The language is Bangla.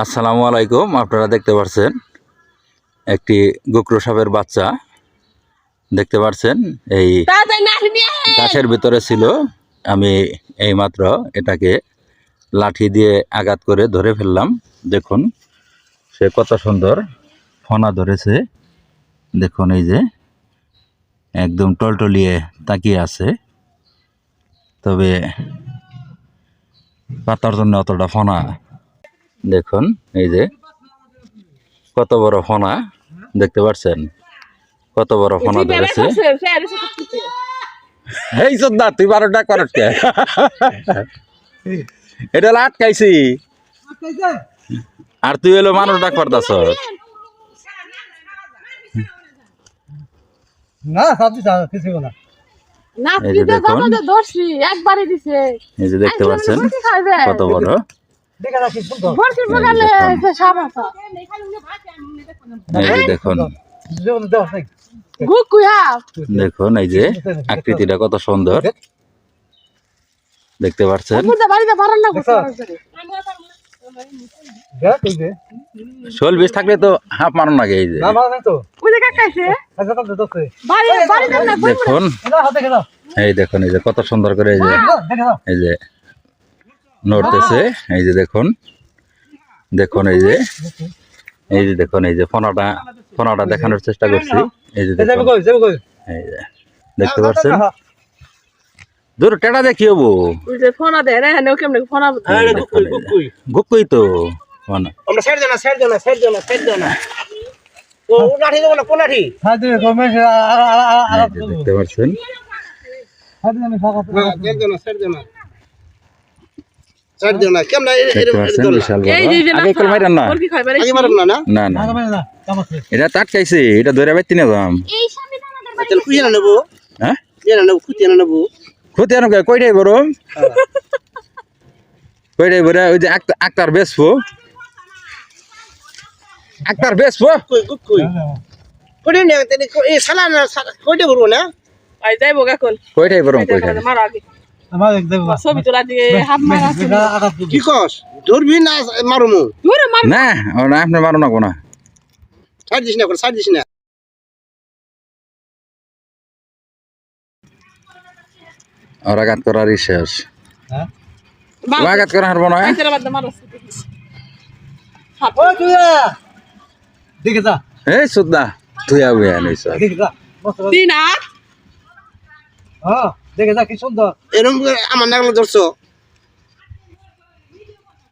আসসালামু আলাইকুম। আপনারা দেখতে পাচ্ছেন একটি গোকরো সাপের বাচ্চা দেখতে পাচ্ছেন। এই গাছের ভিতরে ছিল। আমি এইমাত্র এটাকে লাঠি দিয়ে আঘাত করে ধরে ফেললাম। দেখুন সে কত সুন্দর ফনা ধরেছে। দেখুন এই যে একদম টলটলিয়ে তাকিয়ে আছে, তবে পাতার জন্য অতটা ফনা। দেখুন এই যে কত বড় ফনা, দেখতে পাচ্ছেন কত বড় ফনা ধরেছে। এই চোদ্দা তুই 12টা করস কে? এটা আটকাইছি আর তুই হলো মানুষ ডাক পারতাছ না। কিছু না। এই যে দেখুন, এই যে দেখতে পাচ্ছেন কত বড়। এই যে দেখুন, দেখুন এই যে আকৃতিটা কত সুন্দর, দেখতে পাচ্ছেন। শোল বিষ থাকলে তো হাফ মারুন আগে। এই যে দেখুন, এই দেখুন এই যে কত সুন্দর করে এই যে নড়তেছে। এই যে দেখুন, দেখুন এই যে দেখুন এই যে ফোনাটা দেখানোর চেষ্টা করছি। এই যে এই যে দেখতে পাচ্ছেন। দূর টেটা দেখি হবো গুকুই তো দেখতে পাচ্ছেন। এটা টাটকাইছে, এটা ধরে বাইতে না দাম ক্ষতি আনো কয়টাই বড় কয়টাই বড়। ওই যে আক্তার বেসবো, আক্তার বেসবো কয়টাই বড় কি কস ধরবি না মারুমু না আপনি মারো না কোনা ছাড় দিস না ছাড় দিস না। আর আঘাত করারই শেষ, আঘাত করা হারবো না। এই সুদ্দা তুই আবে আনিস দেখে যা কি সুন্দর এরকম আমার নাগলা ধরছো।